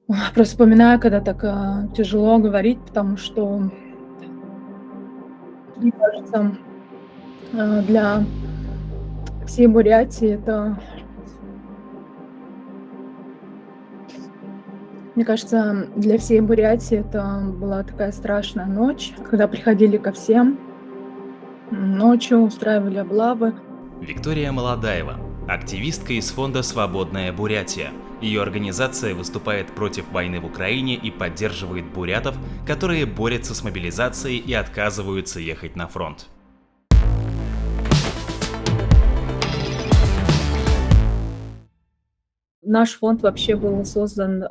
Просто вспоминаю, когда так, тяжело говорить, потому что, мне кажется, для всей Бурятии это, мне кажется, для всей Бурятии это была такая страшная ночь, когда приходили ко всем, ночью устраивали облавы. Виктория Молодаева, активистка из фонда «Свободная Бурятия». Ее организация выступает против войны в Украине и поддерживает бурятов, которые борются с мобилизацией и отказываются ехать на фронт. Наш фонд вообще был создан,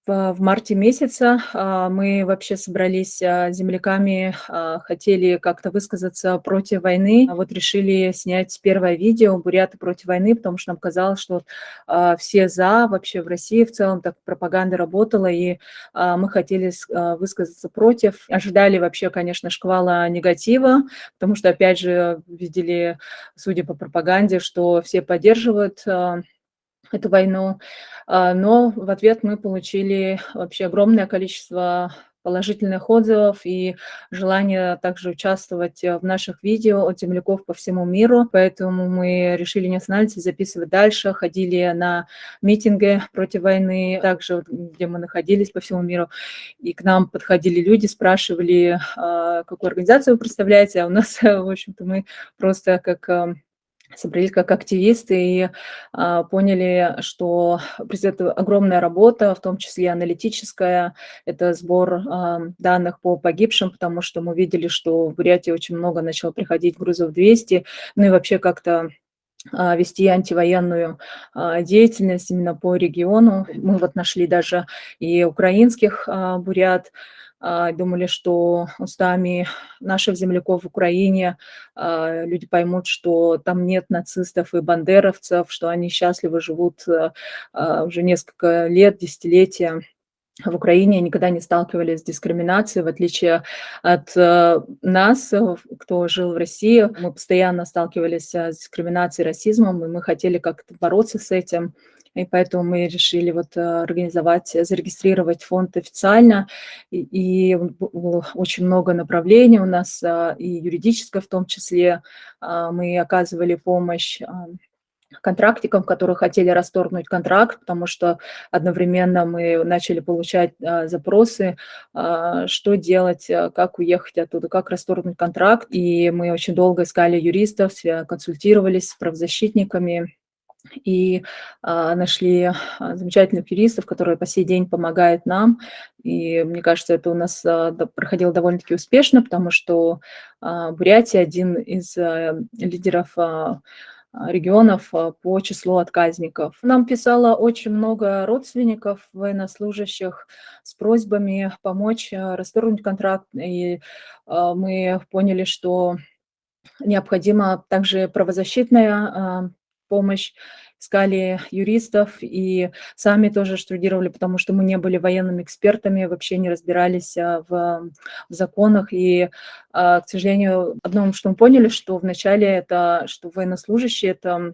в марте месяце мы вообще собрались, с земляками, хотели как-то высказаться против войны. Вот решили снять первое видео "Буряты против войны", потому что нам казалось, что все за, вообще в России в целом так пропаганда работала, и мы хотели высказаться против. Ожидали вообще, конечно, шквала негатива, потому что, опять же, видели, судя по пропаганде, что все поддерживают эту войну. Но в ответ мы получили вообще огромное количество положительных отзывов и желание также участвовать в наших видео от земляков по всему миру. Поэтому мы решили не останавливаться, записывать дальше. Ходили на митинги против войны, также вот, где мы находились по всему миру. И к нам подходили люди, спрашивали, какую организацию вы представляете. А у нас, в общем-то, мы просто как собрались как активисты и поняли, что предстоит огромная работа, в том числе аналитическая. Это сбор данных по погибшим, потому что мы видели, что в Бурятии очень много начало приходить грузов 200, ну и вообще как-то вести антивоенную деятельность именно по региону. Мы вот нашли даже и украинских бурят, думали, что устами наших земляков в Украине люди поймут, что там нет нацистов и бандеровцев, что они счастливо живут уже несколько лет, десятилетия в Украине, никогда не сталкивались с дискриминацией, в отличие от нас, кто жил в России. Мы постоянно сталкивались с дискриминацией, расизмом, и мы хотели как-то бороться с этим. И поэтому мы решили вот организовать, зарегистрировать фонд официально. Очень много направлений у нас, и юридическое в том числе. Мы оказывали помощь контрактикам, которые хотели расторгнуть контракт, потому что одновременно мы начали получать запросы, что делать, как уехать оттуда, как расторгнуть контракт. И мы очень долго искали юристов, консультировались с правозащитниками и нашли замечательных юристов, которые по сей день помогают нам. И мне кажется, это у нас проходило довольно-таки успешно, потому что Бурятия один из лидеров регионов по числу отказников. Нам писало очень много родственников военнослужащих с просьбами помочь расторгнуть контракт. И мы поняли, что необходима также правозащитная помощь. Искали юристов и сами тоже штудировали, потому что мы не были военными экспертами, вообще не разбирались в законах. И, к сожалению, одно, что мы поняли, что вначале это, что военнослужащие — это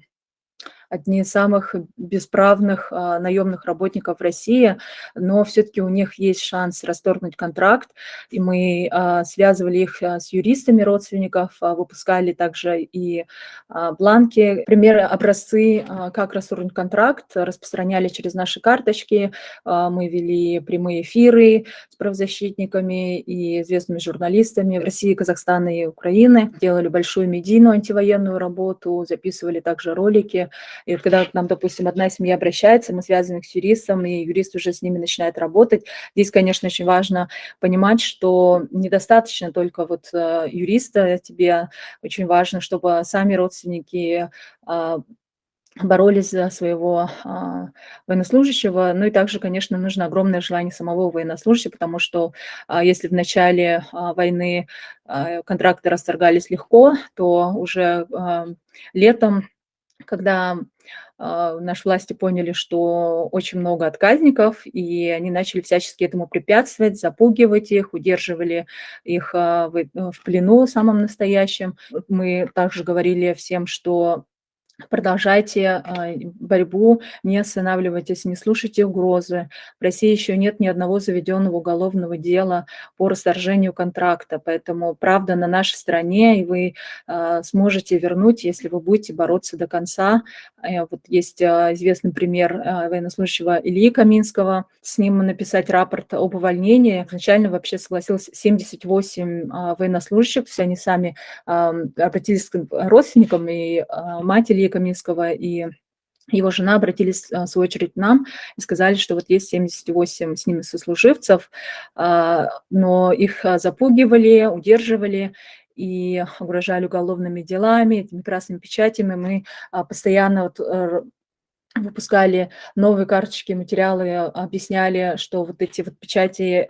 одни из самых бесправных наемных работников России, но все-таки у них есть шанс расторгнуть контракт, и мы связывали их с юристами родственников, выпускали также и бланки, примеры, образцы, как расторгнуть контракт, распространяли через наши карточки, мы вели прямые эфиры с правозащитниками и известными журналистами России, Казахстана и Украины, делали большую медийную антивоенную работу, записывали также ролики. И вот когда к нам, допустим, одна семья обращается, мы связаны с юристом, и юрист уже с ними начинает работать. Здесь, конечно, очень важно понимать, что недостаточно только вот юриста тебе, очень важно, чтобы сами родственники боролись за своего военнослужащего. Ну и также, конечно, нужно огромное желание самого военнослужащего, потому что если в начале войны контракты расторгались легко, то уже летом, когда наши власти поняли, что очень много отказников, и они начали всячески этому препятствовать, запугивать их, удерживали их в плену самом настоящем. Вот мы также говорили всем, что продолжайте борьбу, не останавливайтесь, не слушайте угрозы. В России еще нет ни одного заведенного уголовного дела по расторжению контракта, поэтому правда на нашей стороне, и вы сможете вернуть, если вы будете бороться до конца. Вот есть известный пример военнослужащего Ильи Каминского. С ним написать рапорт об увольнении. Изначально вообще согласилось 78 военнослужащих, то есть они сами обратились к родственникам, и мать Ильи Каминского, и его жена обратились, в свою очередь, к нам и сказали, что вот есть 78 с ними сослуживцев, но их запугивали, удерживали и угрожали уголовными делами, этими красными печатями. Мы постоянно вот, выпускали новые карточки, материалы, объясняли, что вот эти вот печати,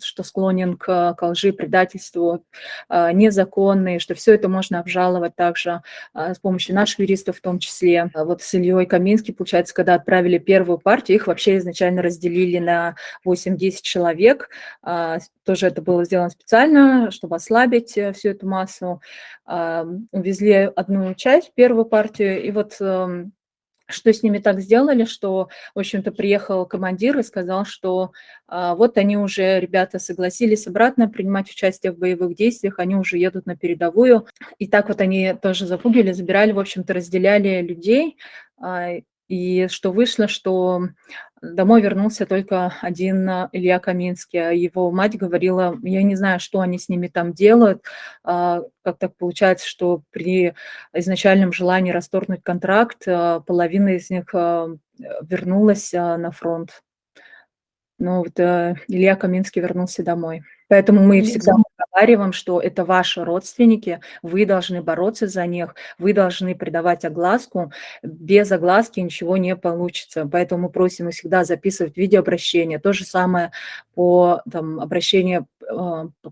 что склонен к лжи, предательству, незаконные, что все это можно обжаловать также с помощью наших юристов в том числе. Вот с Ильей Каминским, получается, когда отправили первую партию, их вообще изначально разделили на 8-10 человек. Тоже это было сделано специально, чтобы ослабить всю эту массу. Увезли одну часть, первую партию, и вот что с ними так сделали, что, в общем-то, приехал командир и сказал, что вот они уже, ребята, согласились обратно принимать участие в боевых действиях, они уже едут на передовую. И так вот они тоже запугивали, забирали, в общем-то, разделяли людей. И что вышло, что домой вернулся только один Илья Каминский. А его мать говорила, я не знаю, что они с ними там делают, как так получается, что при изначальном желании расторгнуть контракт половина из них вернулась на фронт. Но вот Илья Каминский вернулся домой. Поэтому мы всегда проговариваем, что это ваши родственники, вы должны бороться за них, вы должны придавать огласку. Без огласки ничего не получится. Поэтому мы просим их всегда записывать видеообращения. То же самое по обращению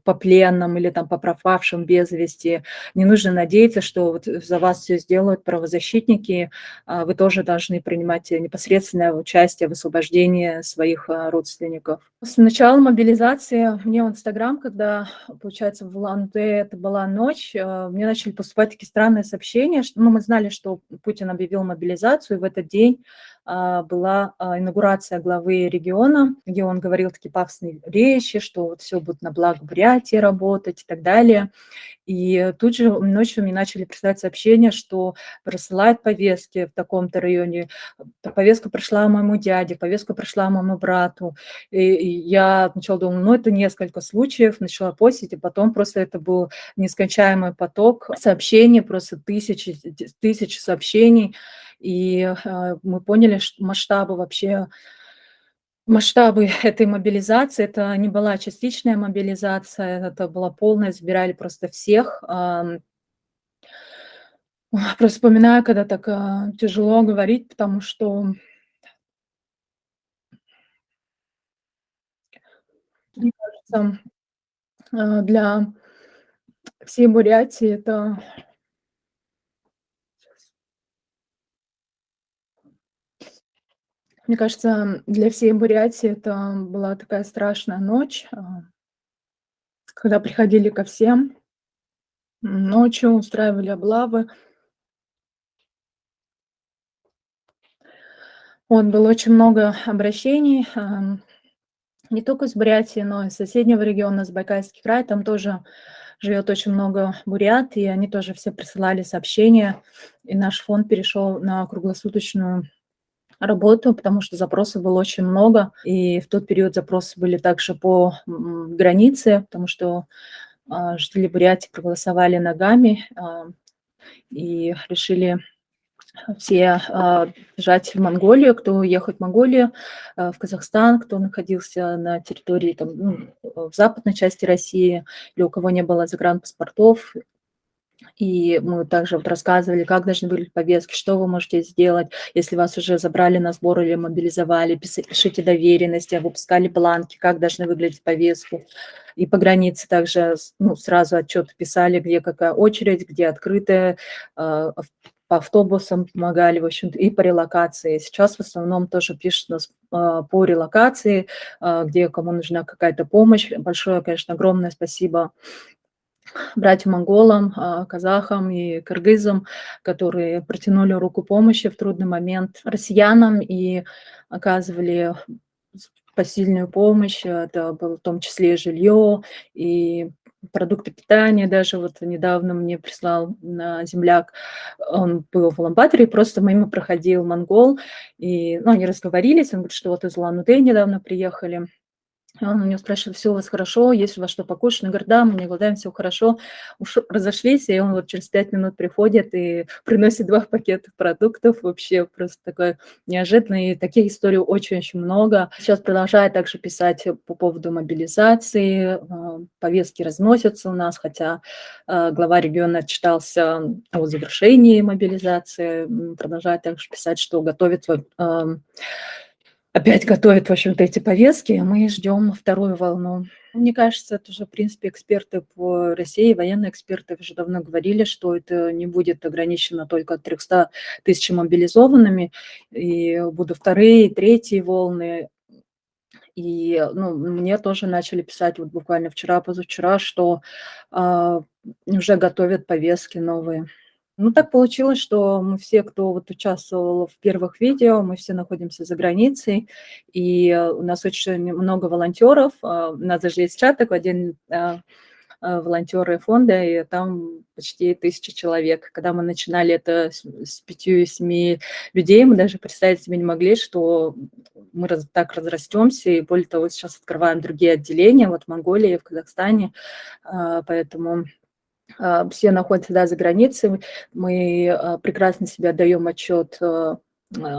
по пленным или там, по пропавшим без вести. Не нужно надеяться, что вот за вас все сделают правозащитники. Вы тоже должны принимать непосредственное участие в освобождении своих родственников. С начала мобилизации мне в Инстаграм, когда, получается, в Улан-Удэ это была ночь, мне начали поступать такие странные сообщения. Мы знали, что Путин объявил мобилизацию, и в этот день была инаугурация главы региона, где он говорил такие пафосные речи, что вот все будет на благо Бурятии работать и так далее. И тут же ночью мне начали присылать сообщения, что присылают повестки в таком-то районе. Повестка пришла моему дяде, повестка пришла моему брату. И я сначала думала, ну, это несколько случаев, начала постить, и потом просто это был нескончаемый поток сообщений, просто тысячи сообщений. И мы поняли, что масштабы этой мобилизации, это не была частичная мобилизация, это была полная, забирали просто всех. Просто вспоминаю, когда так тяжело говорить, потому что, мне кажется, для всей Бурятии мне кажется, для всей Бурятии это была такая страшная ночь, когда приходили ко всем, ночью устраивали облавы. Вот, было очень много обращений, не только из Бурятии, но и из соседнего региона, Забайкальский край. Там тоже живет очень много бурят, и они тоже все присылали сообщения. И наш фонд перешел на круглосуточную работу, потому что запросов было очень много. И в тот период запросы были также по границе, потому что жители Бурятии проголосовали ногами и решили все бежать в Монголию, кто ехать в Монголию, в Казахстан, кто находился на территории там, в западной части России, или у кого не было загранпаспортов. И мы также вот рассказывали, как должны выглядеть повестки, что вы можете сделать, если вас уже забрали на сбор или мобилизовали, пишите доверенности, выпускали бланки, как должны выглядеть повестки. И по границе также сразу отчет писали, где какая очередь, где открытая, по автобусам помогали, в общем-то, и по релокации. Сейчас в основном тоже пишут нас по релокации, где кому нужна какая-то помощь. Большое, конечно, огромное спасибо братьям-монголам, казахам и кыргызам, которые протянули руку помощи в трудный момент россиянам и оказывали посильную помощь. Это было в том числе и жилье, и продукты питания. Даже вот недавно мне прислал земляк, он был в Ламбаторе, просто мимо проходил монгол, и они разговорились, он говорит, что вот из Улан-Удэ недавно приехали. Он у него спрашивает: "Все у вас хорошо? Есть у вас что покушать?" Он говорит: "Да, мы не голодаем, все хорошо". Разошлись, и он вот через 5 минут приходит и приносит 2 пакета продуктов. Вообще просто такое неожиданно, и таких историй очень-очень много. Сейчас продолжает также писать по поводу мобилизации. Повестки разносятся у нас, хотя, глава региона отчитался о завершении мобилизации. Продолжает также писать, что готовит опять готовят, в общем-то, эти повестки, а мы ждем вторую волну. Мне кажется, это уже, в принципе, эксперты по России, военные эксперты уже давно говорили, что это не будет ограничено только 300 тысячами мобилизованными, и будут вторые, третьи волны. И мне тоже начали писать вот буквально вчера, позавчера, что уже готовят повестки новые. Так получилось, что мы все, кто вот участвовал в первых видео, мы все находимся за границей, и у нас очень много волонтеров. У нас даже есть чат такой один, волонтеры фонда, и там почти 1000 человек. Когда мы начинали это с 5-7 людей, мы даже представить себе не могли, что мы так разрастемся, и более того, сейчас открываем другие отделения, вот в Монголии, в Казахстане, поэтому все находятся, да, за границей. Мы прекрасно себе отдаем отчет о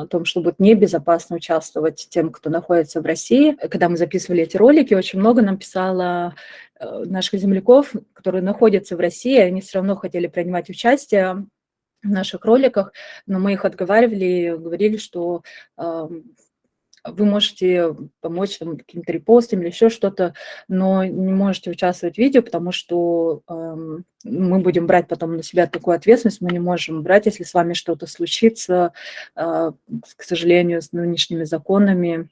том, что будет небезопасно участвовать тем, кто находится в России. Когда мы записывали эти ролики, очень много нам писало наших земляков, которые находятся в России, они все равно хотели принимать участие в наших роликах, но мы их отговаривали и говорили, что вы можете помочь там каким-то репостом или еще что-то, но не можете участвовать в видео, потому что мы будем брать потом на себя такую ответственность, мы не можем брать, если с вами что-то случится, к сожалению, с нынешними законами.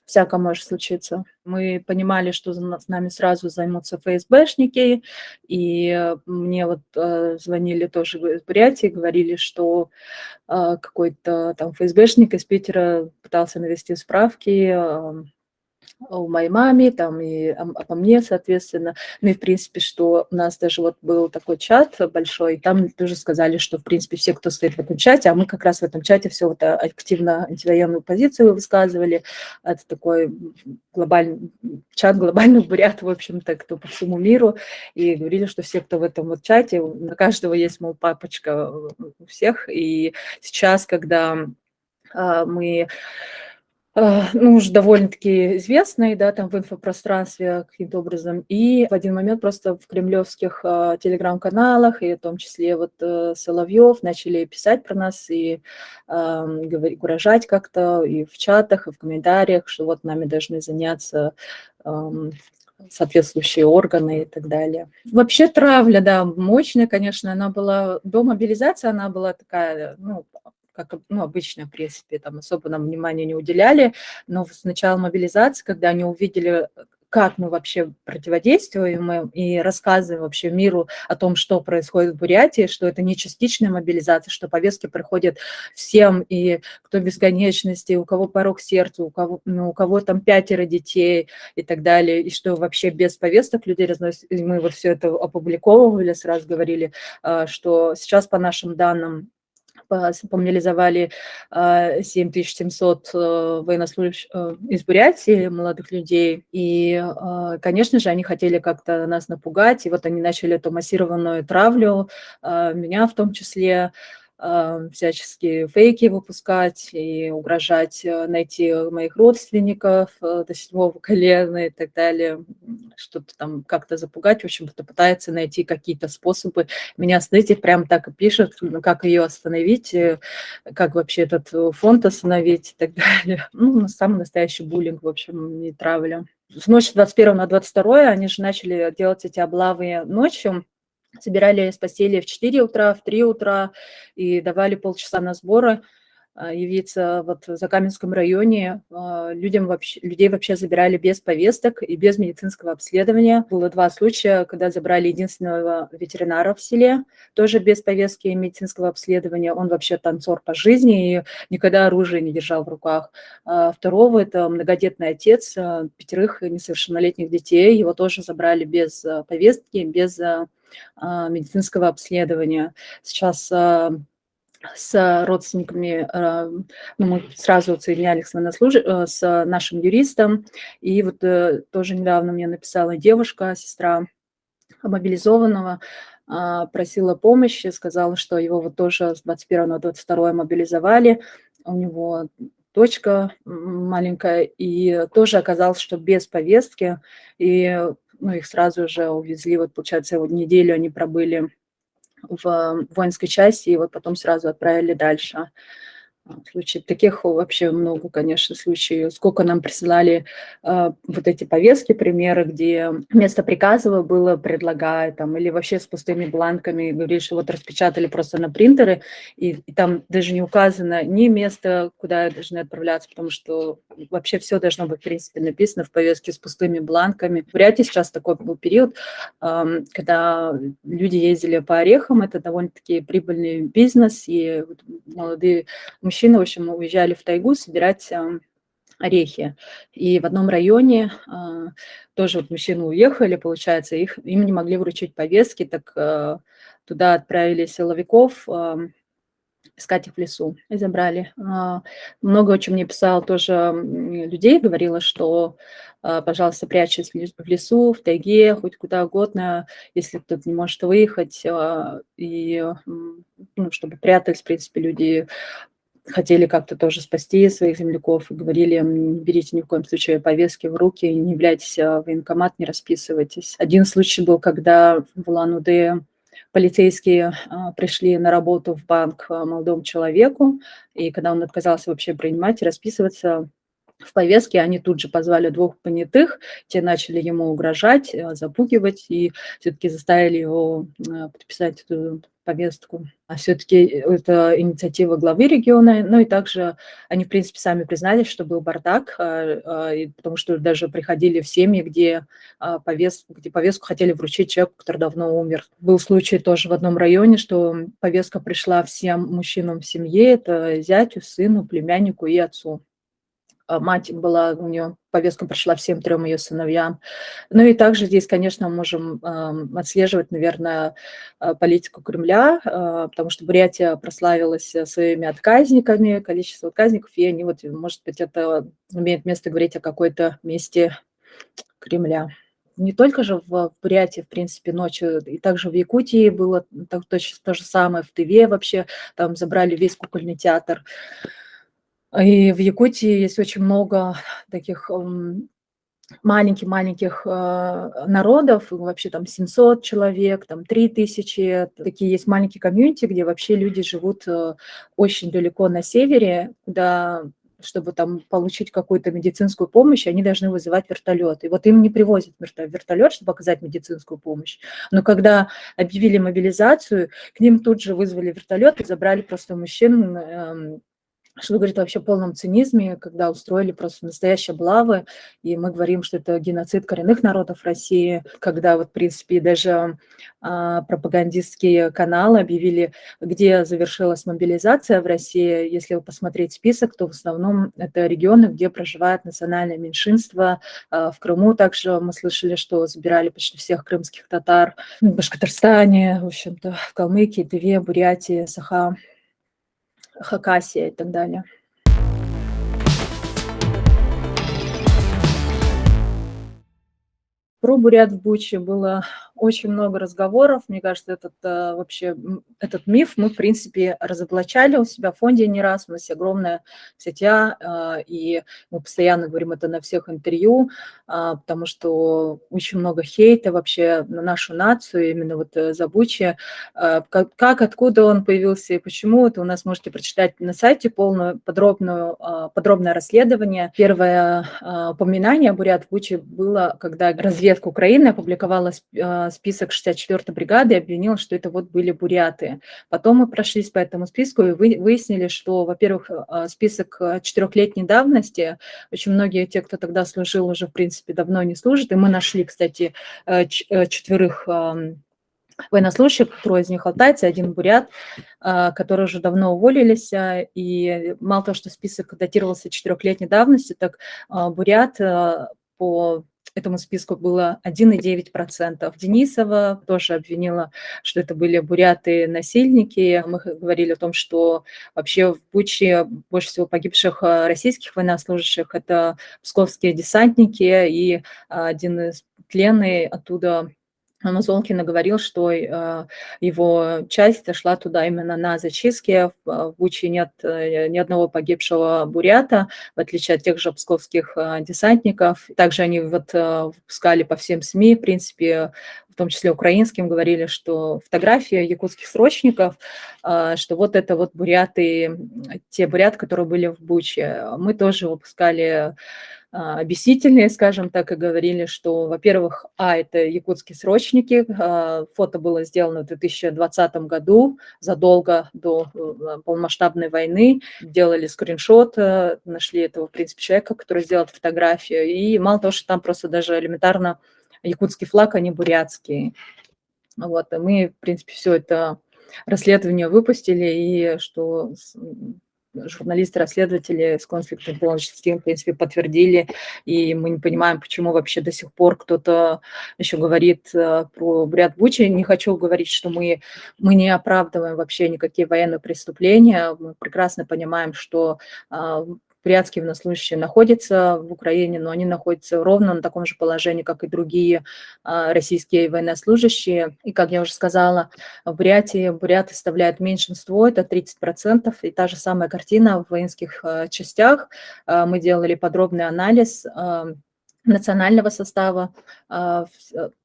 Всякое может случиться. Мы понимали, что с нами сразу займутся ФСБшники, и мне вот звонили тоже из Бурятии, говорили, что какой-то там ФСБшник из Питера пытался навести справки о моей маме, там и обо мне, соответственно. И, в принципе, что у нас даже вот был такой чат большой, там тоже сказали, что, в принципе, все, кто стоит в этом чате, а мы как раз в этом чате все вот активно антивоенную позицию высказывали. Это такой глобальный чат глобальных бурят, в общем-то, кто по всему миру. И говорили, что все, кто в этом вот чате, на каждого есть, мол, папочка у всех. И сейчас, когда мы уже довольно-таки известный, да, там в инфопространстве каким-то образом. И в один момент просто в кремлевских телеграм-каналах, и в том числе вот Соловьев, начали писать про нас и угрожать как-то и в чатах, и в комментариях, что вот нами должны заняться соответствующие органы и так далее. Вообще травля, да, мощная, конечно, она была до мобилизации, она была такая, как обычно, в принципе, там особо нам внимания не уделяли, но с начала мобилизации, когда они увидели, как мы вообще противодействуем и рассказываем вообще миру о том, что происходит в Бурятии, что это не частичная мобилизация, что повестки приходят всем, и кто бесконечности, у кого порог сердца, у кого там 5 детей и так далее, и что вообще без повесток людей разносят. И мы вот все это опубликовывали, сразу говорили, что сейчас по нашим данным помобилизовали 7700 военнослужащих из Бурятии, молодых людей. И, конечно же, они хотели как-то нас напугать, и вот они начали эту массированную травлю, меня в том числе, всяческие фейки выпускать и угрожать найти моих родственников до 7 колена и так далее, что-то там как-то запугать, в общем-то, пытается найти какие-то способы меня остановить, прям так и пишет, как ее остановить, как вообще этот фонд остановить и так далее. Самый настоящий буллинг, в общем, и травля. В ночь с 21 на 22 они же начали делать эти облавы ночью, собирали с постели в 4 утра, в 3 утра и давали полчаса на сборы. явиться вот в Закаменском районе. Людей вообще забирали без повесток и без медицинского обследования. Было 2 случая, когда забрали единственного ветеринара в селе, тоже без повестки и медицинского обследования. Он вообще танцор по жизни и никогда оружие не держал в руках. Второго — это многодетный отец 5 несовершеннолетних детей. Его тоже забрали без повестки, без медицинского обследования. Сейчас с родственниками, ну, мы сразу соединялись с нашим юристом. И вот тоже недавно мне написала девушка, сестра мобилизованного, просила помощи, сказала, что его вот тоже с 21 на 22 мобилизовали. У него дочка маленькая, и тоже оказалось, что без повестки. И ну, их сразу же увезли, вот, получается, вот неделю они пробыли в воинской части, и вот потом сразу отправили дальше. Случаев таких вообще много, конечно, случаев. Сколько нам присылали вот эти повестки, примеры, где вместо приказа было «предлагай», там, или вообще с пустыми бланками, говорили, что вот распечатали просто на принтеры, и там даже не указано ни место, куда должны отправляться, потому что вообще все должно быть, в принципе, написано в повестке с пустыми бланками. В Бурятии сейчас такой был период, когда люди ездили по орехам, это довольно-таки прибыльный бизнес, и вот молодые мужчины, в общем, уезжали в тайгу собирать орехи. И в одном районе тоже вот мужчины уехали, получается, им не могли вручить повестки, так туда отправили силовиков искать их в лесу и забрали. Много очень мне писал тоже людей, говорила, что, пожалуйста, прячьтесь в лесу, в тайге, хоть куда угодно, если кто-то не может выехать, ну, чтобы прятались, в принципе, люди хотели как-то тоже спасти своих земляков и говорили: не берите ни в коем случае повестки в руки, не являйтесь в военкомат, не расписывайтесь. Один случай был, когда в Улан-Удэ полицейские пришли на работу в банк молодому человеку, и когда он отказался вообще принимать и расписываться в повестке, они тут же позвали 2 понятых, те начали ему угрожать, запугивать и все-таки заставили его подписать эту повестку. А все-таки это инициатива главы региона, ну и также они, в принципе, сами признались, что был бардак, потому что даже приходили в семьи, где повестку хотели вручить человеку, который давно умер. Был случай тоже в одном районе, что повестка пришла всем мужчинам в семье, это зятю, сыну, племяннику и отцу. Мать была, у нее повестка пришла всем 3 ее сыновьям. Ну и также здесь, конечно, можем отслеживать, наверное, политику Кремля, потому что Бурятия прославилась своими отказниками, количество отказников, и они вот, может быть, это имеет место говорить о какой-то мести Кремля. Не только же в Бурятии, в принципе, ночью, и также в Якутии было то же самое, в Тыве вообще, там забрали весь кукольный театр. И в Якутии есть очень много таких маленьких народов, вообще там 700 человек, там 3000. Такие есть маленькие комьюнити, где вообще люди живут очень далеко на севере, куда, чтобы там получить какую-то медицинскую помощь, они должны вызывать вертолет. И вот им не привозят вертолет, чтобы оказать медицинскую помощь. Но когда объявили мобилизацию, к ним тут же вызвали вертолет и забрали просто мужчин, что говорит вообще о полном цинизме, когда устроили просто настоящие облавы, и мы говорим, что это геноцид коренных народов России, когда вот, в принципе, даже пропагандистские каналы объявили, где завершилась мобилизация в России. Если вы посмотреть список, то в основном это регионы, где проживает национальное меньшинство. В Крыму также мы слышали, что забирали почти всех крымских татар, в Башкортостане, в общем-то, в Калмыкии, Тыве, Бурятии, Саха, Хакасия и так далее. Про бурят в Буче было очень много разговоров. Мне кажется, этот миф мы, в принципе, разоблачали у себя в фонде не раз. У нас есть огромная статья, и мы постоянно говорим это на всех интервью, потому что очень много хейта вообще на нашу нацию, именно вот за Бучи. Откуда он появился и почему, это у нас можете прочитать на сайте подробное расследование. Первое упоминание о бурят в Буче было, когда разведка разведка Украины опубликовала список 64-й бригады и обвинила, что это вот были буряты. Потом мы прошлись по этому списку и выяснили, что, во-первых, список 4-летней давности, очень многие те, кто тогда служил, уже, в принципе, давно не служат, и мы нашли, кстати, 4 военнослужащих, 3 из них алтайцы, 1 бурят, которые уже давно уволились. И мало того, что список датировался 4-летней давности, так бурят по этому списку было 1,9%. Денисова тоже обвинила, что это были буряты-насильники. Мы говорили о том, что вообще в Буче больше всего погибших российских военнослужащих – это псковские десантники, и один из пленный оттуда Амазонкина говорил, что его часть шла туда именно на зачистки. В Буче нет ни одного погибшего бурята, в отличие от тех же псковских десантников. Также они выпускали по всем СМИ, в принципе, в том числе украинским, говорили, что фотографии якутских срочников, что вот это вот буряты, те буряты, которые были в Буче. Мы тоже выпускали объяснительные, скажем так, и говорили, что, во-первых, это якутские срочники. Фото было сделано в 2020 году, задолго до полномасштабной войны. Делали скриншот, нашли этого, в принципе, человека, который сделал эту фотографию. И мало того, что там просто даже элементарно якутский флаг, а не бурятский. Вот, и мы, в принципе, все это расследование выпустили, и что журналисты-расследователи с конфликтом в принципе, подтвердили, и мы не понимаем, почему вообще до сих пор кто-то еще говорит про бурят Бучи. Не хочу говорить, что мы не оправдываем вообще никакие военные преступления. Мы прекрасно понимаем, что бурятские военнослужащие находятся в Украине, но они находятся ровно на таком же положении, как и другие российские военнослужащие. И, как я уже сказала, в Бурятии буряты составляют меньшинство, это 30%, и та же самая картина в воинских частях. Мы делали подробный анализ национального состава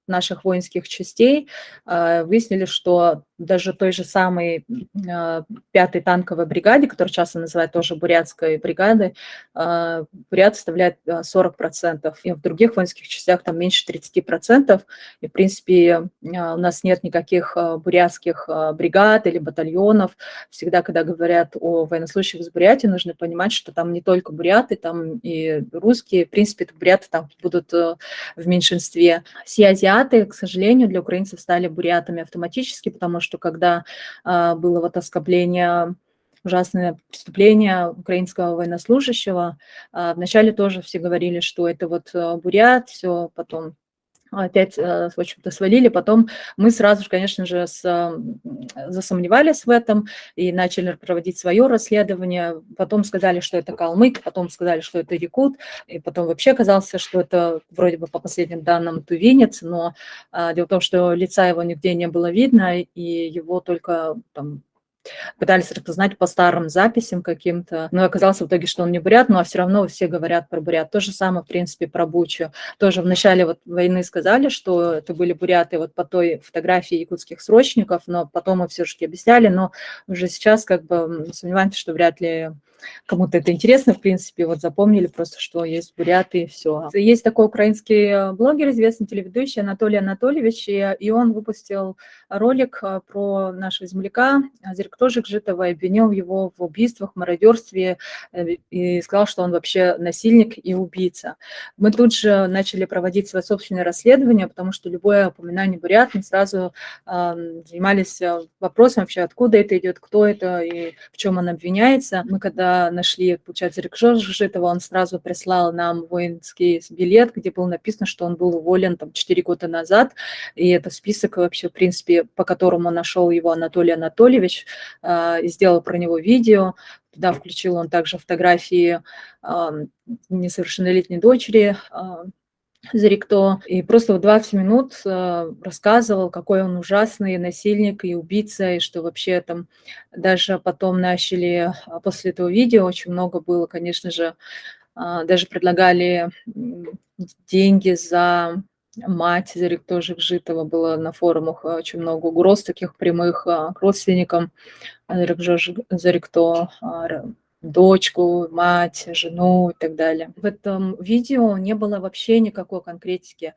наших воинских частей, выяснили, что даже той же самой 5-й танковой бригаде, которую часто называют тоже бурятской бригадой, бурят составляет 40%, и в других воинских частях там меньше 30%, и, в принципе, у нас нет никаких бурятских бригад или батальонов. Всегда, когда говорят о военнослужащих из Бурятии, нужно понимать, что там не только буряты, там и русские, в принципе, буряты там будут в меньшинстве. Все азиаты, к сожалению, для украинцев стали бурятами автоматически, потому что когда было вот оскорбление, ужасное преступление украинского военнослужащего, вначале тоже все говорили, что это вот бурят, все потом опять, в общем-то, свалили. Потом мы сразу же, конечно же, засомневались в этом и начали проводить свое расследование. Потом сказали, что это калмык, потом сказали, что это якут, и потом вообще оказалось, что это вроде бы по последним данным тувинец, но дело в том, что лица его нигде не было видно, и его только там пытались распознать по старым записям каким-то, но оказалось в итоге, что он не бурят, но все равно все говорят про бурят. То же самое, в принципе, про Бучу. Тоже в начале вот войны сказали, что это были буряты вот по той фотографии якутских срочников, но потом мы все-таки объясняли, но уже сейчас как бы сомневаемся, что вряд ли кому-то это интересно, в принципе, вот запомнили просто, что есть буряты и все. Есть такой украинский блогер, известный телеведущий Анатолий Анатольевич, и он выпустил ролик про нашего земляка Зерктожик Житова, обвинил его в убийствах, мародерстве и сказал, что он вообще насильник и убийца. Мы тут же начали проводить свое собственное расследование, потому что любое упоминание бурят, мы сразу занимались вопросом вообще, откуда это идет, кто это и в чем он обвиняется. Мы когда нашли, получается, Зерктожик Житова, он сразу прислал нам воинский билет, где было написано, что он был уволен там 4 года назад, и это список вообще, в принципе, по которому нашел его Анатолий Анатольевич, и сделал про него видео. Туда включил он также фотографии несовершеннолетней дочери Зерикто, и просто в 20 минут рассказывал, какой он ужасный насильник и убийца, и что вообще там даже потом начали, после этого видео очень много было, конечно же, даже предлагали деньги за мать Зериктожик Житова, было на форумах очень много угроз таких прямых к родственникам Зерикто, дочку, мать, жену и так далее. В этом видео не было вообще никакой конкретики,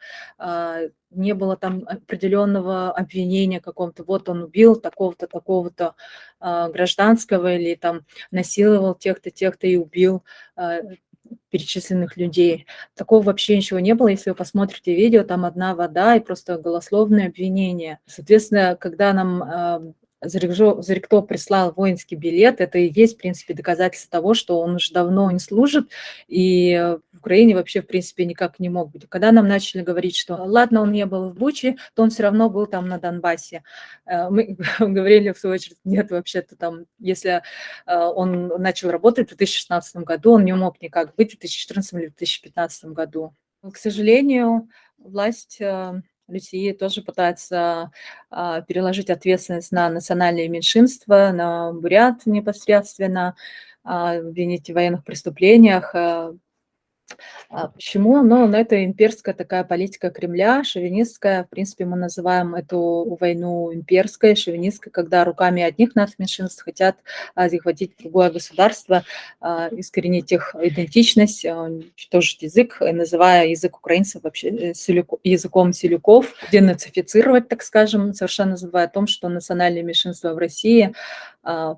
не было там определенного обвинения каком-то. Вот он убил такого-то, такого-то гражданского или там насиловал тех-то, тех-то и убил а, перечисленных людей. Такого вообще ничего не было. Если вы посмотрите видео, там одна вода и просто голословные обвинения. Соответственно, когда нам Зарикто прислал воинский билет, это и есть, в принципе, доказательство того, что он уже давно не служит, и в Украине вообще, в принципе, никак не мог быть. Когда нам начали говорить, что ладно, он не был в Буче, то он все равно был там на Донбассе. Мы говорили, в свою очередь, нет, вообще-то там, если он начал работать в 2016 году, он не мог никак быть в 2014 или 2015 году. К сожалению, власть России тоже пытается переложить ответственность на национальные меньшинства, на бурят непосредственно, обвинить в военных преступлениях. Почему? Ну, это имперская такая политика Кремля, шовинистская. В принципе, мы называем эту войну имперской, шовинистской, когда руками одних нацменьшинств хотят захватить другое государство, искоренить их идентичность, уничтожить язык, называя язык украинцев вообще языком селюков, денацифицировать, так скажем, совершенно забывая о том, что национальные меньшинства в России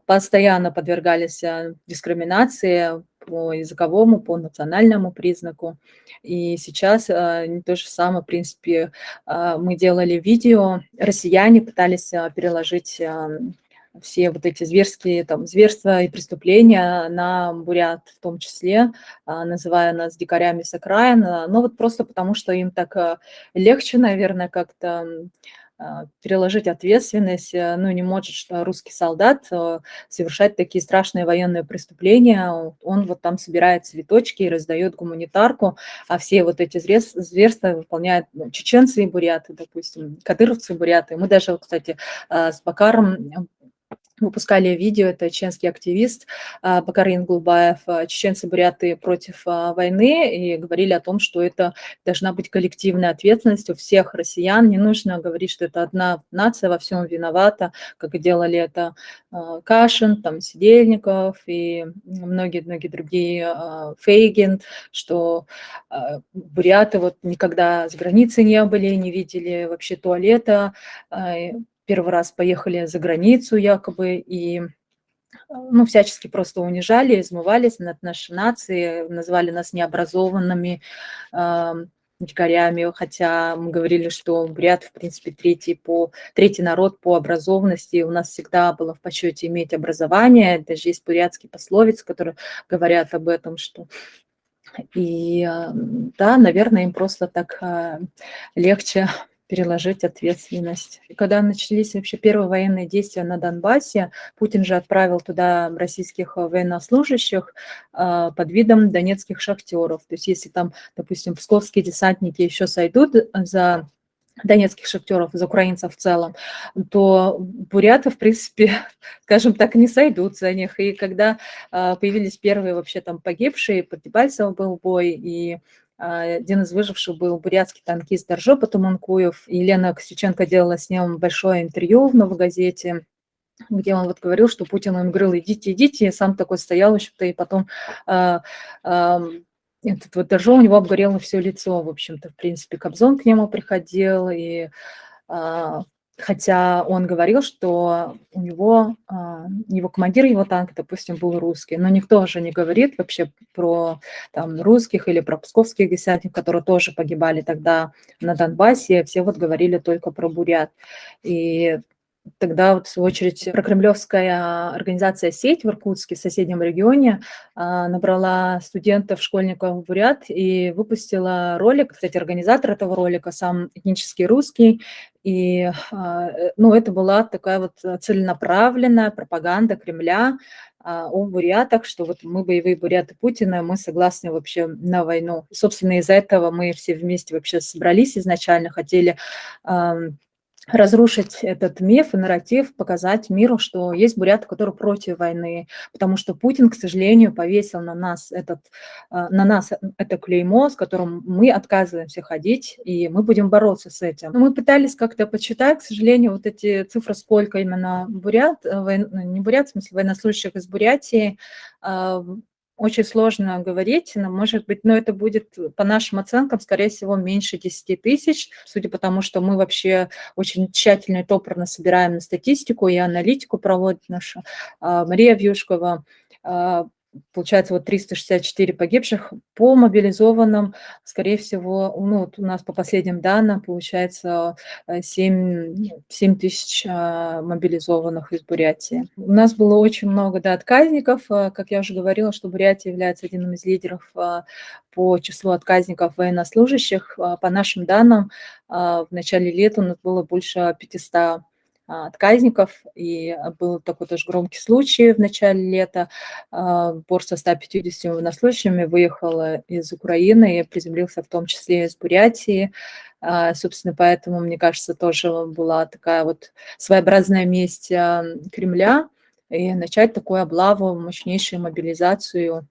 постоянно подвергались дискриминации по языковому, по национальному признаку. И сейчас то же самое, в принципе, мы делали видео, россияне пытались переложить все вот эти зверства и преступления на бурят в том числе, называя нас дикарями с окраин, но вот просто потому, что им так легче, наверное, как-то переложить ответственность. Ну, не может русский солдат совершать такие страшные военные преступления. Он вот там собирает цветочки и раздает гуманитарку, а все вот эти зверства выполняют чеченцы и буряты, допустим, кадыровцы и буряты. Мы даже, кстати, с Бакаром выпускали видео, это чеченский активист Бакар Янгулбаев, чеченцы-буряты против войны, и говорили о том, что это должна быть коллективная ответственность у всех россиян. Не нужно говорить, что это одна нация во всем виновата, как и делали это Кашин, там, Сидельников и многие-многие другие, Фейгин, что буряты вот никогда с границы не были, не видели вообще туалета, первый раз поехали за границу якобы и ну, всячески просто унижали, измывались над нашей нацией, называли нас необразованными дикарями, хотя мы говорили, что бурят, в принципе, третий народ по образованности. У нас всегда было в почете иметь образование. Даже есть бурятские пословицы, которые говорят об этом, что... И да, наверное, им просто так легче переложить ответственность. И когда начались вообще первые военные действия на Донбассе, Путин же отправил туда российских военнослужащих под видом донецких шахтеров. То есть если там, допустим, псковские десантники еще сойдут за донецких шахтеров, из украинцев в целом, то буряты, в принципе, скажем так, не сойдут за них. И когда появились первые вообще там погибшие, под Дебальцево был бой, и один из выживших был бурятский танкист Доржопа Туманкуев. И Елена Костюченко делала с ним большое интервью в «Новой газете», где он вот говорил, что Путин им говорил: идите, идите, и сам такой стоял, в общем-то, и потом этот вот Доржо, у него обгорело все лицо, в общем-то, в принципе, Кобзон к нему приходил, и хотя он говорил, что у него, его командир его танка, допустим, был русский, но никто же не говорит вообще про там русских или про псковских десантников, которые тоже погибали тогда на Донбассе, все вот говорили только про бурят. И тогда вот, в свою очередь, прокремлевская организация «Сеть» в Иркутске, в соседнем регионе, набрала студентов, школьников бурят и выпустила ролик. Кстати, организатор этого ролика сам этнический русский. И ну, это была такая вот целенаправленная пропаганда Кремля о бурятах, что вот мы боевые буряты Путина, мы согласны вообще на войну. Собственно, из-за этого мы все вместе вообще собрались изначально, хотели разрушить этот миф и нарратив, показать миру, что есть буряты, которые против войны, потому что Путин, к сожалению, повесил на нас это клеймо, с которым мы отказываемся ходить, и мы будем бороться с этим. Но мы пытались как-то подсчитать, к сожалению, вот эти цифры, сколько именно не бурят, в смысле военнослужащих из Бурятии, а, очень сложно говорить, но, может быть, но это будет, по нашим оценкам, скорее всего, меньше 10 тысяч, судя по тому, что мы вообще очень тщательно и топорно собираем статистику и аналитику проводит наша Мария Вьюшкова. Получается, вот 364 погибших по мобилизованным, скорее всего, ну, вот у нас по последним данным получается 7 тысяч мобилизованных из Бурятии. У нас было очень много, да, отказников. Как я уже говорила, что Бурятия является одним из лидеров по числу отказников военнослужащих. По нашим данным, в начале лета у нас было больше 500 отказников, и был такой тоже громкий случай в начале лета. Борт со 150 военнослужащими выехал из Украины и приземлился в том числе из Бурятии. Собственно, поэтому, мне кажется, тоже была такая вот своеобразная месть Кремля, и начать такую облаву, мощнейшую мобилизацию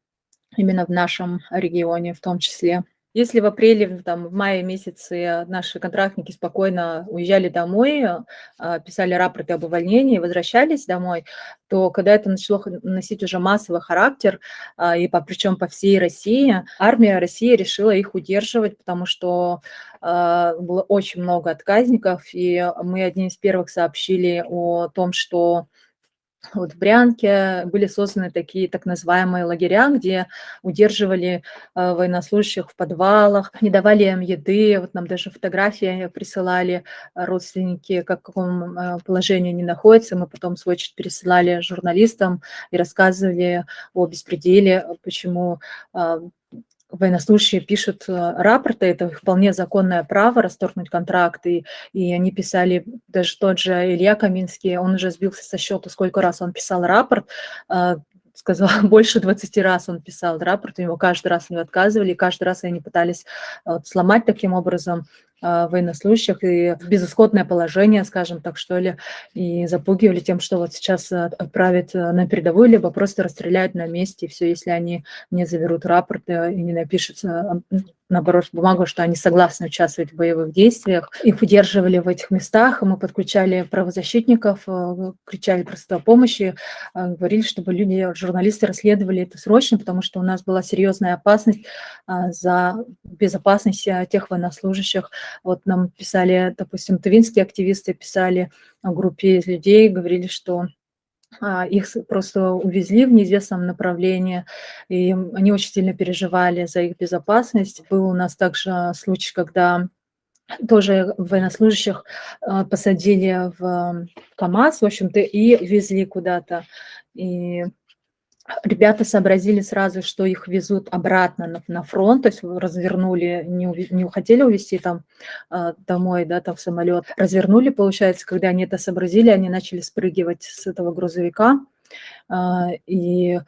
именно в нашем регионе в том числе. Если в апреле, в мае месяце наши контрактники спокойно уезжали домой, писали рапорты об увольнении, возвращались домой, то когда это начало носить уже массовый характер, причем по всей России, армия России решила их удерживать, потому что было очень много отказников, и мы одни из первых сообщили о том, что вот в Брянке были созданы такие так называемые лагеря, где удерживали военнослужащих в подвалах, не давали им еды. Вот нам даже фотографии присылали родственники, как в каком положении они находятся. Мы потом, в свою очередь, пересылали журналистам и рассказывали о беспределе, почему военнослужащие пишут рапорты, это их вполне законное право расторгнуть контракты, и они писали, даже тот же Илья Каминский, он уже сбился со счета, сколько раз он писал рапорт, сказал, больше 20 раз он писал рапорт, ему каждый раз не отказывали, и каждый раз они пытались сломать таким образом военнослужащих и в безысходное положение, скажем так, что ли, и запугивали тем, что вот сейчас отправят на передовую, либо просто расстреляют на месте, и все, если они не заберут рапорты и не напишут, наоборот, бумагу, что они согласны участвовать в боевых действиях. Их удерживали в этих местах, мы подключали правозащитников, кричали просто о помощи, говорили, чтобы люди, журналисты расследовали это срочно, потому что у нас была серьезная опасность за безопасность тех военнослужащих. Вот нам писали, допустим, тувинские активисты писали о группе из людей, говорили, что их просто увезли в неизвестном направлении, и они очень сильно переживали за их безопасность. Был у нас также случай, когда тоже военнослужащих посадили в КАМАЗ, в общем-то, и везли куда-то. И ребята сообразили сразу, что их везут обратно на фронт, то есть развернули, не хотели увезти там домой, да, там в самолет, развернули, получается, когда они это сообразили, они начали спрыгивать с этого грузовика, и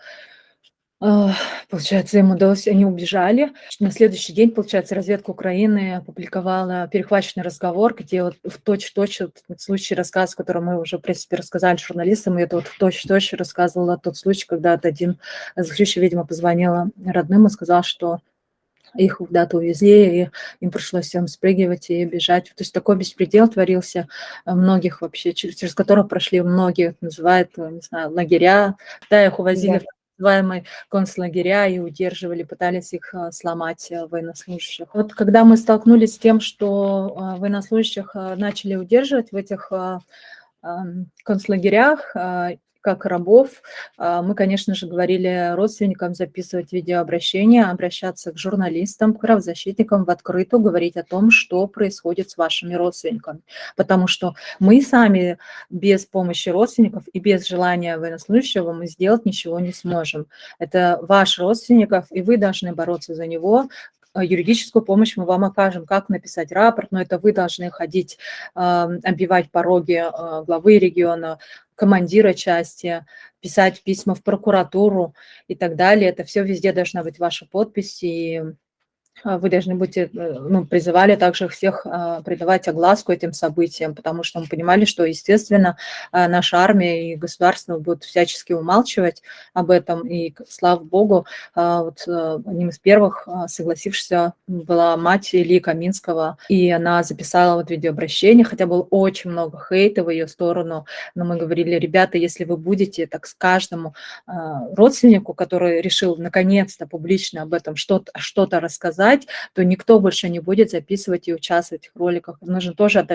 получается, им удалось, они убежали. На следующий день, получается, разведка Украины опубликовала перехваченный разговор, где вот в точь-в-точь вот случай, рассказ, который мы уже, в принципе, рассказали журналистам, и это вот в точь-в-точь рассказывала тот случай, когда один заключивший, видимо, позвонила родным и сказал, что их куда-то увезли, и им пришлось всем спрыгивать и бежать. То есть такой беспредел творился многих вообще, через которых прошли многие, называют, не знаю, лагеря. Да, их увозили в называемые концлагеря и удерживали, пытались их сломать, военнослужащих. Вот когда мы столкнулись с тем, что военнослужащих начали удерживать в этих концлагерях, как рабов, мы, конечно же, говорили родственникам записывать видеообращения, обращаться к журналистам, к правозащитникам в открытую, говорить о том, что происходит с вашими родственниками. Потому что мы сами без помощи родственников и без желания военнослужащего мы сделать ничего не сможем. Это ваш родственников, и вы должны бороться за него. Юридическую помощь мы вам окажем, как написать рапорт, но это вы должны ходить, оббивать пороги главы региона, командира части, писать письма в прокуратуру и так далее. Это все везде должна быть ваша подпись, и Вы должны будете, ну, призывали также всех придавать огласку этим событиям, потому что мы понимали, что, естественно, наша армия и государство будут всячески умалчивать об этом. И, слава богу, вот одним из первых согласившихся была мать Ильи Каминского, и она записала вот видеообращение, хотя было очень много хейта в ее сторону, но мы говорили: ребята, если вы будете так с каждому родственнику, который решил наконец-то публично об этом что-то рассказать, то никто больше не будет записывать и участвовать в роликах. Нужно тоже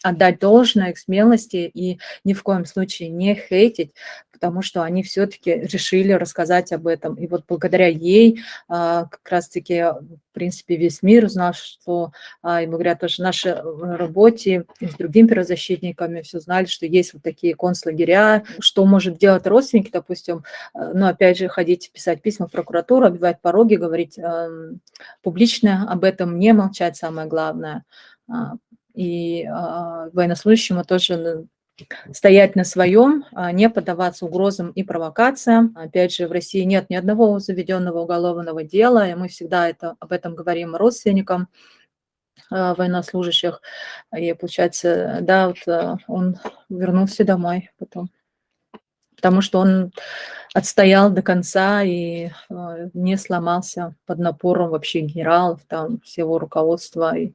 отдать должное их смелости и ни в коем случае не хейтить, потому что они все-таки решили рассказать об этом. И вот благодаря ей как раз-таки, в принципе, весь мир узнал, что, и благодаря тоже нашей работе и с другими правозащитниками все знали, что есть вот такие концлагеря, что может делать родственники, допустим, ну, опять же, ходить, писать письма в прокуратуру, оббивать пороги, говорить публично об этом, не молчать, самое главное. И военнослужащему тоже стоять на своем, не поддаваться угрозам и провокациям. Опять же, в России нет ни одного заведенного уголовного дела, и мы всегда об этом говорим родственникам военнослужащих. И получается, да, вот он вернулся домой потом, потому что он отстоял до конца и не сломался под напором вообще генералов, там, всего руководства и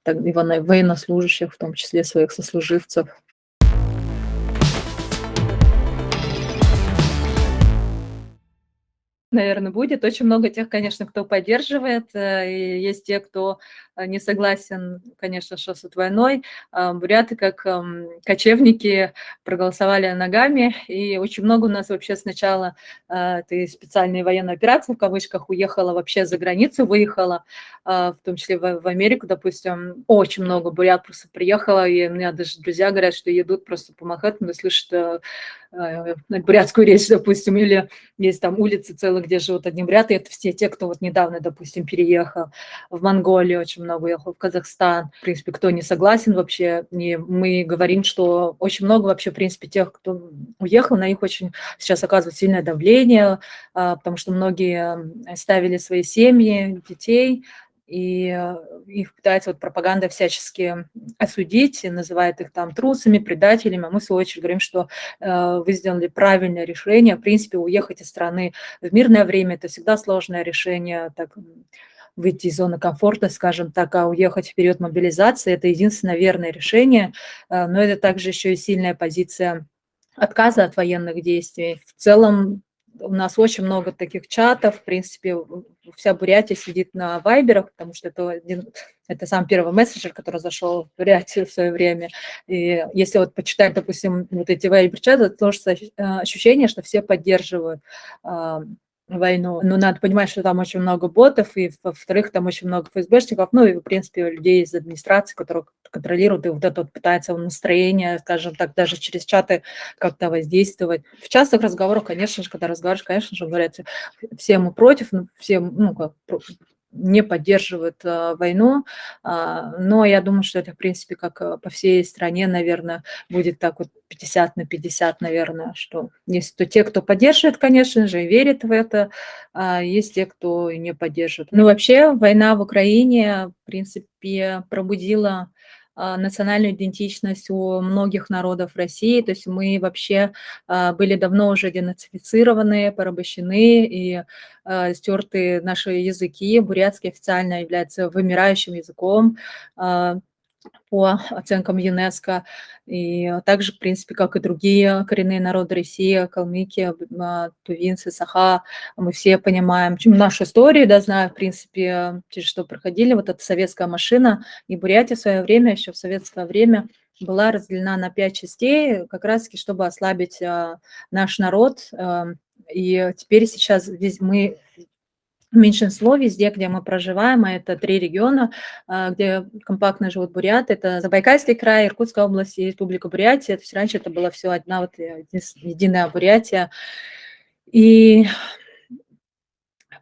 военнослужащих, в том числе своих сослуживцев. Наверно, будет. Очень много тех, конечно, кто поддерживает, и есть те, кто не согласен, конечно, что с войной. Буряты, как кочевники, проголосовали ногами, и очень много у нас вообще сначала этой специальной военной операции, в кавычках, уехала вообще за границу, выехала, в том числе в Америку, допустим. Очень много бурят просто приехало, и у меня даже друзья говорят, что едут просто по Манхэттену и слышат бурятскую речь, допустим, или есть там улицы целые, где живут одни буряты. Это все те, кто вот недавно, допустим, переехал в Монголию, очень много уехал в Казахстан. В принципе, кто не согласен вообще, и мы говорим, что очень много вообще, в принципе, тех, кто уехал, на них очень сейчас оказывает сильное давление, потому что многие ставили свои семьи, детей, и их пытается вот пропаганда всячески осудить, называет их там трусами, предателями. А мы, в свою очередь, говорим, что вы сделали правильное решение. В принципе, уехать из страны в мирное время – это всегда сложное решение, так, выйти из зоны комфорта, скажем так, а уехать в период мобилизации – это единственное верное решение. Но это также еще и сильная позиция отказа от военных действий. В целом у нас очень много таких чатов, в принципе, вся Бурятия сидит на вайберах, потому что это самый первый мессенджер, который зашел в Бурятию в свое время. И если вот почитать, допустим, вот эти вайбер-чаты, это тоже ощущение, что все поддерживают войну. Но надо понимать, что там очень много ботов, и, во-вторых, там очень много ФСБшников, ну и, в принципе, людей из администрации, которые контролируют и вот это вот пытаются настроение, скажем так, даже через чаты как-то воздействовать. В частых разговорах, конечно же, когда разговариваешь, конечно же, говорят, все мы против, все, ну, как, не поддерживают войну, но я думаю, что это, в принципе, как по всей стране, наверное, будет так вот 50/50, наверное, что есть те, кто поддерживает, конечно же, и верит в это, есть те, кто и не поддерживает. Ну, вообще, война в Украине, в принципе, пробудила национальную идентичность у многих народов России. То есть мы вообще были давно уже денацифицированы, порабощены и стерты наши языки. Бурятский официально является вымирающим языком по оценкам ЮНЕСКо. И также, в принципе, как и другие коренные народы России, калмыки, тувинцы, саха, мы все понимаем нашу историю, да, знаю, в принципе, через что проходили. Вот эта советская машина, и Бурятия в свое время, еще в советское время, была разделена на 5 частей, как раз-таки, чтобы ослабить наш народ. И теперь сейчас мы меньшинство везде, где мы проживаем, а это 3 региона, где компактно живут буряты. Это Забайкальский край, Иркутская область и Республика Бурятия. То есть раньше это была все одна вот единая Бурятия. И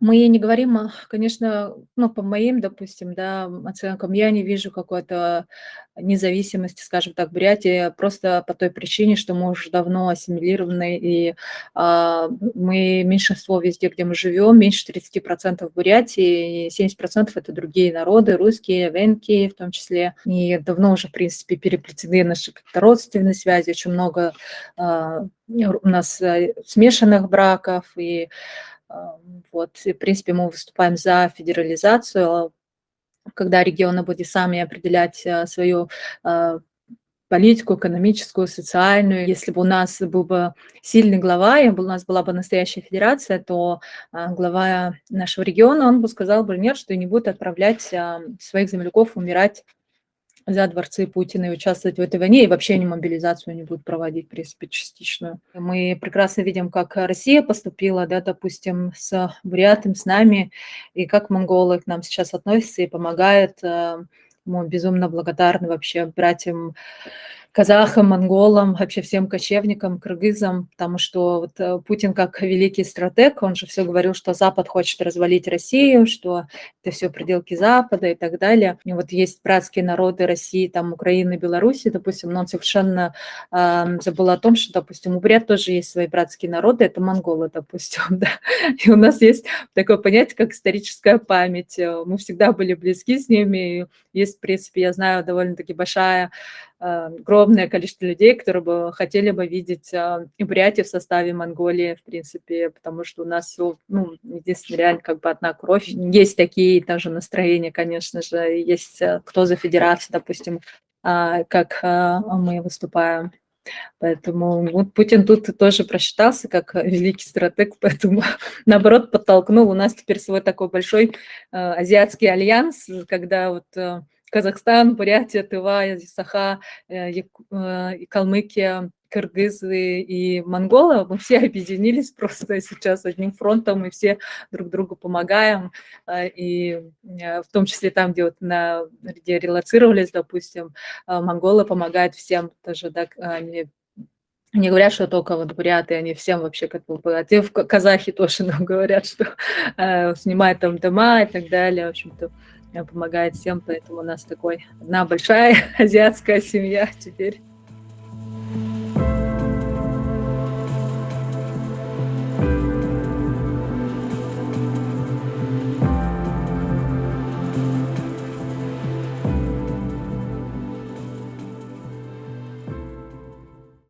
Мы не говорим, конечно, ну, по моим, допустим, да, оценкам, я не вижу какой-то независимости, скажем так, Бурятии просто по той причине, что мы уже давно ассимилированы, и мы меньшинство везде, где мы живем, меньше 30% Бурятии, и 70% это другие народы, русские, венки в том числе. И давно уже, в принципе, переплетены наши как-то родственные связи, очень много у нас смешанных браков, и вот, и, в принципе, мы выступаем за федерализацию, когда регионы будут сами определять свою политику экономическую, социальную. Если бы у нас был бы сильный глава, и у нас была бы настоящая федерация, то глава нашего региона, он бы сказал бы нет, что и не будет отправлять своих земляков умирать за дворцы Путина и участвовать в этой войне, и вообще они мобилизацию не будут проводить, в принципе, частичную. Мы прекрасно видим, как Россия поступила, да, допустим, с бурятами, с нами, и как монголы к нам сейчас относятся и помогают. Мы безумно благодарны вообще братьям казахам, монголам, вообще всем кочевникам, кыргызам, потому что вот Путин как великий стратег, он же все говорил, что Запад хочет развалить Россию, что это все проделки Запада и так далее. И вот есть братские народы России, там Украины, Беларуси, допустим, но он совершенно забыл о том, что, допустим, у бурят тоже есть свои братские народы, это монголы, допустим, да. И у нас есть такое понятие, как историческая память. Мы всегда были близки с ними, и есть, в принципе, я знаю, довольно-таки большая огромное количество людей, которые бы хотели бы видеть и Бурятию в составе Монголии, в принципе, потому что у нас все, ну, единственное, реально как бы одна кровь. Есть такие тоже настроения, конечно же, есть кто за федерацию, допустим, как мы выступаем. Поэтому вот Путин тут тоже просчитался как великий стратег, поэтому, наоборот, подтолкнул. У нас теперь свой такой большой азиатский альянс, когда вот Казахстан, Бурятия, Тыва, Саха, и Калмыкия, кыргызы и монголы, мы все объединились просто сейчас одним фронтом, и все друг другу помогаем, и в том числе там, где, вот где релоцировались, допустим, монголы помогают всем тоже, да, они не говорят, что только вот буряты, они всем вообще как бы помогают. И казахи тоже нам говорят, что снимают там дома и так далее, в общем-то, помогает всем, поэтому у нас такой одна большая азиатская семья теперь.